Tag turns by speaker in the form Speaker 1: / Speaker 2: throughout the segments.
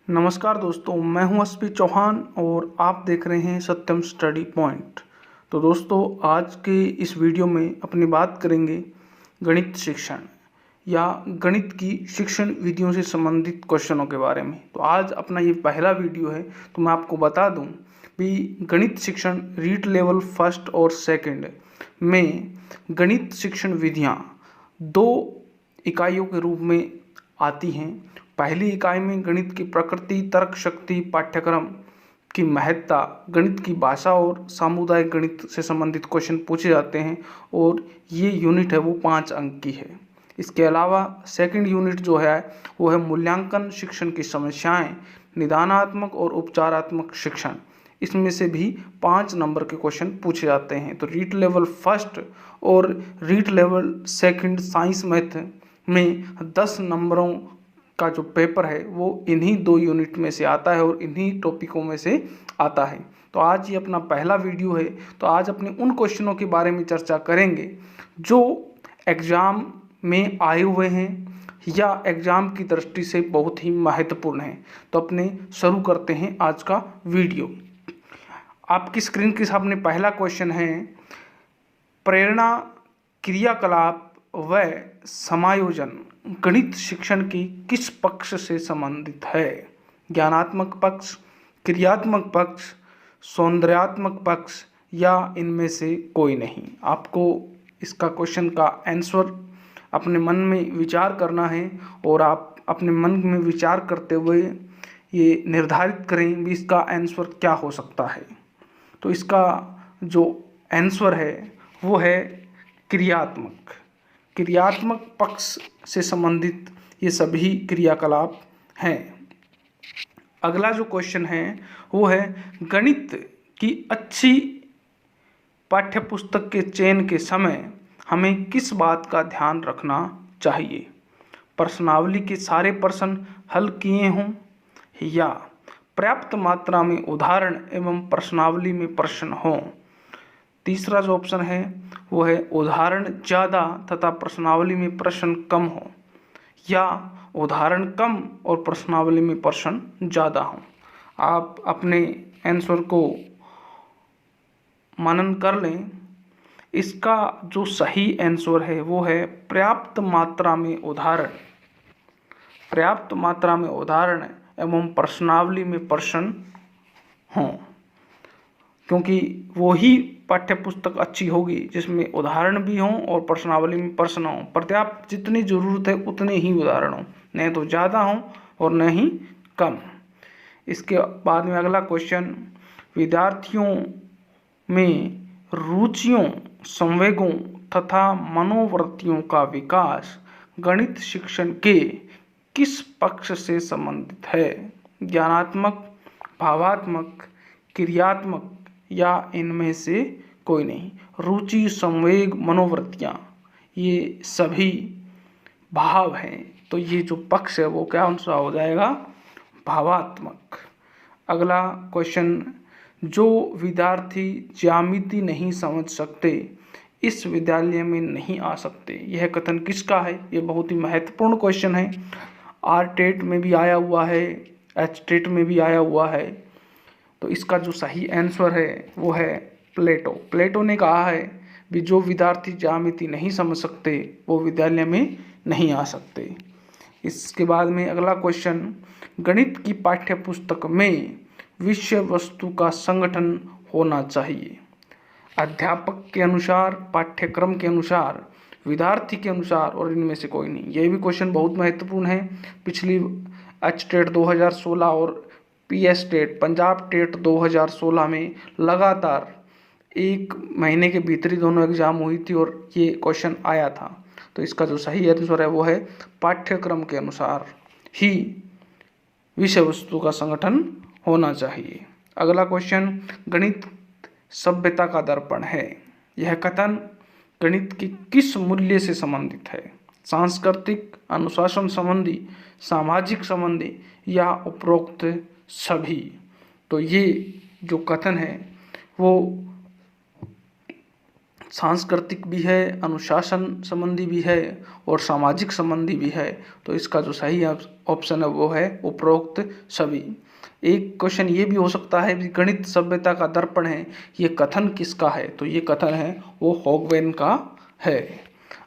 Speaker 1: नमस्कार दोस्तों, मैं हूं एसपी चौहान और आप देख रहे हैं सत्यम स्टडी पॉइंट। तो दोस्तों, आज के इस वीडियो में अपनी बात करेंगे गणित शिक्षण या गणित की शिक्षण विधियों से संबंधित क्वेश्चनों के बारे में। तो आज अपना ये पहला वीडियो है, तो मैं आपको बता दूं कि गणित शिक्षण रीट लेवल फर्स्ट और सेकंड में गणित शिक्षण विधियाँ दो इकाइयों के रूप में आती हैं। पहली इकाई में गणित की प्रकृति, तर्क शक्ति, पाठ्यक्रम की महत्ता, गणित की भाषा और सामुदायिक गणित से संबंधित क्वेश्चन पूछे जाते हैं और ये यूनिट है वो 5 अंक की है। इसके अलावा सेकंड यूनिट जो है वो है मूल्यांकन शिक्षण की समस्याएं, निदानात्मक और उपचारात्मक शिक्षण। इसमें से भी 5 नंबर के क्वेश्चन पूछे जाते हैं। तो रीट लेवल फर्स्ट और REET level second science math में 10 नंबरों का जो पेपर है वो इन्हीं 2 यूनिट में से आता है और इन्हीं टॉपिकों में से आता है। तो आज ये अपना पहला वीडियो है, तो आज अपने उन क्वेश्चनों के बारे में चर्चा करेंगे जो एग्ज़ाम में आए हुए हैं या एग्ज़ाम की दृष्टि से बहुत ही महत्वपूर्ण है। तो अपने शुरू करते हैं आज का वीडियो। आपकी स्क्रीन के सामने पहला क्वेश्चन है, प्रेरणा, क्रियाकलाप व समायोजन गणित शिक्षण की किस पक्ष से संबंधित है? ज्ञानात्मक पक्ष, क्रियात्मक पक्ष, सौंदर्यात्मक पक्ष या इनमें से कोई नहीं। आपको इसका क्वेश्चन का आंसर अपने मन में विचार करना है और आप अपने मन में विचार करते हुए ये निर्धारित करें भी इसका आंसर क्या हो सकता है। तो इसका जो आंसर है वो है क्रियात्मक। क्रियात्मक पक्ष से संबंधित ये सभी क्रियाकलाप हैं। अगला जो क्वेश्चन है वो है, गणित की अच्छी पाठ्यपुस्तक के चयन के समय हमें किस बात का ध्यान रखना चाहिए? प्रश्नावली के सारे प्रश्न हल किए हों या पर्याप्त मात्रा में उदाहरण एवं प्रश्नावली में प्रश्न हों। तीसरा जो ऑप्शन है वो है उदाहरण ज़्यादा तथा प्रश्नावली में प्रश्न कम हो या उदाहरण कम और प्रश्नावली में प्रश्न ज़्यादा हो। आप अपने आंसर को मनन कर लें। इसका जो सही आंसर है वो है पर्याप्त मात्रा में उदाहरण। पर्याप्त मात्रा में उदाहरण एवं प्रश्नावली में प्रश्न हों, क्योंकि वो ही पाठ्यपुस्तक अच्छी होगी जिसमें उदाहरण भी हों और प्रश्नावली में प्रश्न हों। पर्याप्त जितनी ज़रूरत है उतने ही उदाहरण हों, नहीं तो ज़्यादा हों और न ही कम। इसके बाद में अगला क्वेश्चन, विद्यार्थियों में रुचियों, संवेगों तथा मनोवृत्तियों का विकास गणित शिक्षण के किस पक्ष से संबंधित है? ज्ञानात्मक, भावात्मक, क्रियात्मक या इनमें से कोई नहीं। रुचि, संवेग, मनोवृत्तियाँ ये सभी भाव हैं, तो ये जो पक्ष है वो क्या आंसर हो जाएगा? भावात्मक। अगला क्वेश्चन, जो विद्यार्थी ज्यामिति नहीं समझ सकते इस विद्यालय में नहीं आ सकते, यह कथन किसका है? ये बहुत ही महत्वपूर्ण क्वेश्चन है। आर-टेट में भी आया हुआ है, एच-टेट में भी आया हुआ है। तो इसका जो सही आंसर है वो है प्लेटो। प्लेटो ने कहा है कि जो विद्यार्थी ज्यामिति नहीं समझ सकते वो विद्यालय में नहीं आ सकते। इसके बाद में अगला क्वेश्चन, गणित की पाठ्यपुस्तक में विषय वस्तु का संगठन होना चाहिए। अध्यापक के अनुसार, पाठ्यक्रम के अनुसार, विद्यार्थी के अनुसार और इनमें से कोई नहीं। ये भी क्वेश्चन बहुत महत्वपूर्ण है। पिछली एच-टेट 2016 और पी-एस-टेट पंजाब टेट 2016 में लगातार 1 महीने के भीतर ही दोनों एग्जाम हुई थी और ये क्वेश्चन आया था। तो इसका जो सही आंसर है वो है पाठ्यक्रम के अनुसार ही विषय वस्तु का संगठन होना चाहिए। अगला क्वेश्चन, गणित सभ्यता का दर्पण है, यह कथन गणित के किस मूल्य से संबंधित है? सांस्कृतिक, अनुशासन संबंधी, सामाजिक संबंधी या उपरोक्त सभी? तो ये जो कथन है वो सांस्कृतिक भी है, अनुशासन संबंधी भी है और सामाजिक संबंधी भी है। तो इसका जो सही ऑप्शन है वो है उपरोक्त सभी। एक क्वेश्चन ये भी हो सकता है कि गणित सभ्यता का दर्पण है, ये कथन किसका है? तो ये कथन है वो हॉगवेन का है।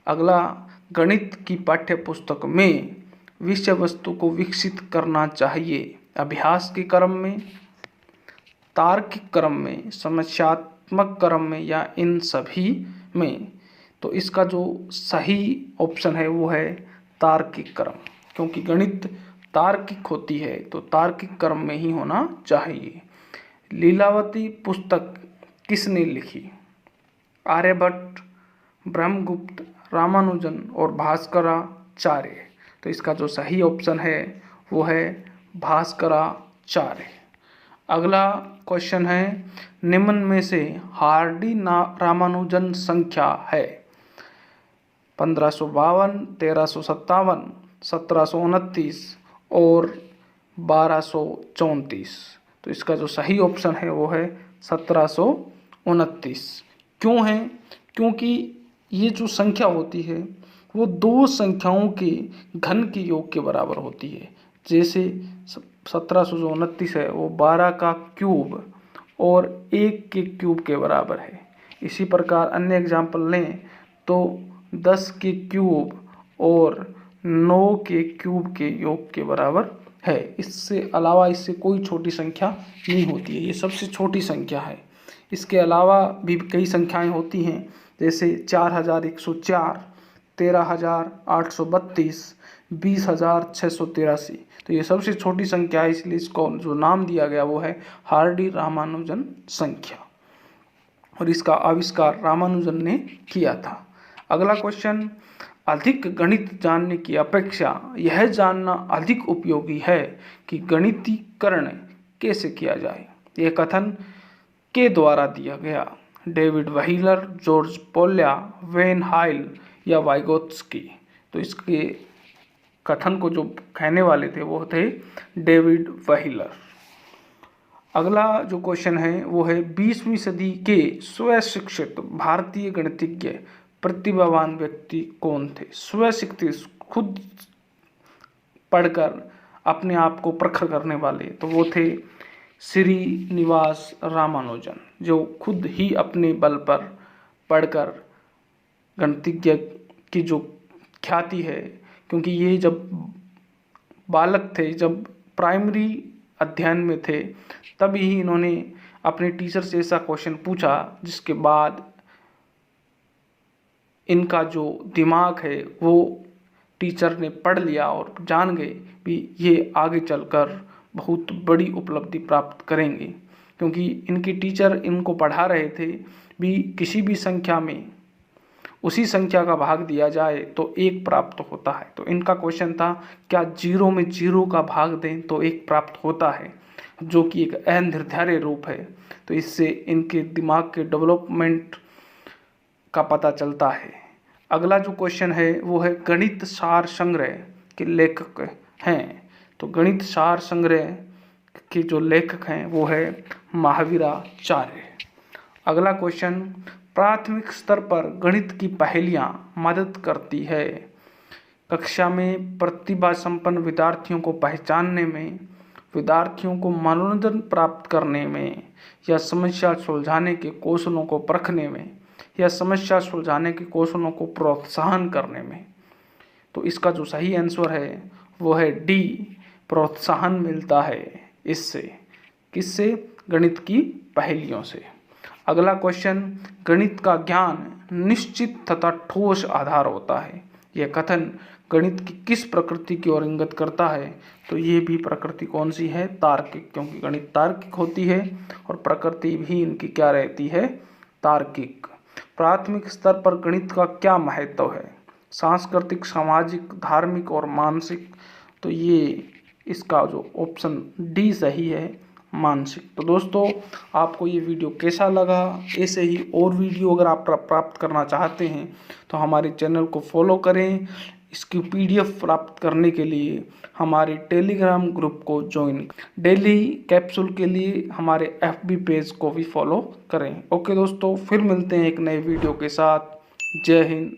Speaker 1: अगला, गणित की पाठ्य पुस्तक में विषय वस्तु को विकसित करना चाहिए अभ्यास के क्रम में, तार्किक क्रम में, समस्यात्मक क्रम में या इन सभी में। तो इसका जो सही ऑप्शन है वो है तार्किक क्रम, क्योंकि गणित तार्किक होती है तो तार्किक क्रम में ही होना चाहिए। लीलावती पुस्तक किसने लिखी? आर्यभट्ट, ब्रह्मगुप्त, रामानुजन और भास्कराचार्य। तो इसका जो सही ऑप्शन है वो है भास्कराचार्य। अगला क्वेश्चन है, निम्न में से हार्डी रामानुजन संख्या है? 1552, 1357, 1729 और 1234। तो इसका जो सही ऑप्शन है वो है 1729। क्यों है? क्योंकि ये जो संख्या होती है वो दो संख्याओं के घन के योग के बराबर होती है। जैसे 1729 है वो 12 का क्यूब और 1 के क्यूब के बराबर है। इसी प्रकार अन्य एग्जाम्पल लें तो 10 के क्यूब और 9 के क्यूब के योग के बराबर है। इससे अलावा इससे कोई छोटी संख्या नहीं होती है, ये सबसे छोटी संख्या है। इसके अलावा भी कई संख्याएं होती हैं, जैसे 4104, 13,832, 20,683। तो ये सबसे छोटी संख्या है, इसलिए इसको जो नाम दिया गया वो है हार्डी रामानुजन संख्या, और इसका आविष्कार रामानुजन ने किया था। अगला क्वेश्चन, अधिक गणित जानने की अपेक्षा यह जानना अधिक उपयोगी है कि गणितीकरण कैसे किया जाए। यह कथन के द्वारा दिया गया? डेविड व्हीलर, जॉर्ज पोल्या, वेन हाइल या वाइगोत्स्की। तो इसके कथन को जो कहने वाले थे वो थे डेविड व्हीलर। अगला जो क्वेश्चन है वो है 20वीं सदी के स्वशिक्षित भारतीय गणितज्ञ प्रतिभावान व्यक्ति कौन थे? स्वशिक्षित, खुद पढ़कर अपने आप को प्रखर करने वाले, तो वो थे श्रीनिवास रामानुजन, जो खुद ही अपने बल पर पढ़कर गणितज्ञ की जो ख्याति है, क्योंकि ये जब बालक थे, जब प्राइमरी अध्ययन में थे, तभी ही इन्होंने अपने टीचर से ऐसा क्वेश्चन पूछा जिसके बाद इनका जो दिमाग है वो टीचर ने पढ़ लिया और जान गए कि ये आगे चलकर बहुत बड़ी उपलब्धि प्राप्त करेंगे, क्योंकि इनके टीचर इनको पढ़ा रहे थे भी किसी भी संख्या में उसी संख्या का भाग दिया जाए तो 1 प्राप्त होता है। तो इनका क्वेश्चन था क्या 0 में 0 का भाग दें तो 1 प्राप्त होता है, जो कि एक अनिर्धार्य रूप है। तो इससे इनके दिमाग के डेवलपमेंट का पता चलता है। अगला जो क्वेश्चन है वो है गणित सार संग्रह के लेखक हैं। तो गणित सार संग्रह के जो लेखक हैं वो है महावीराचार्य। अगला क्वेश्चन, प्राथमिक स्तर पर गणित की पहेलियाँ मदद करती है कक्षा में प्रतिभा संपन्न विद्यार्थियों को पहचानने में, विद्यार्थियों को मनोरंजन प्राप्त करने में, या समस्या सुलझाने के कौशलों को परखने में, या समस्या सुलझाने के कौशलों को प्रोत्साहन करने में। तो इसका जो सही आंसर है वो है डी, प्रोत्साहन मिलता है इससे। किससे? गणित की पहेलियों से। अगला क्वेश्चन, गणित का ज्ञान निश्चित तथा ठोस आधार होता है, यह कथन गणित की किस प्रकृति की ओर इंगित करता है? तो ये भी प्रकृति कौन सी है? तार्किक, क्योंकि गणित तार्किक होती है और प्रकृति भी इनकी क्या रहती है? तार्किक। प्राथमिक स्तर पर गणित का क्या महत्व है? सांस्कृतिक, सामाजिक, धार्मिक और मानसिक। तो ये इसका जो ऑप्शन डी सही है, मानसिक। तो दोस्तों, आपको ये वीडियो कैसा लगा? ऐसे ही और वीडियो अगर आप प्राप्त करना चाहते हैं तो हमारे चैनल को फॉलो करें इसकी PDF प्राप्त करने के लिए हमारे टेलीग्राम ग्रुप को ज्वाइन, डेली कैप्सूल के लिए हमारे FB पेज को भी फॉलो करें। ओके दोस्तों, फिर मिलते हैं एक नए वीडियो के साथ। जय हिंद।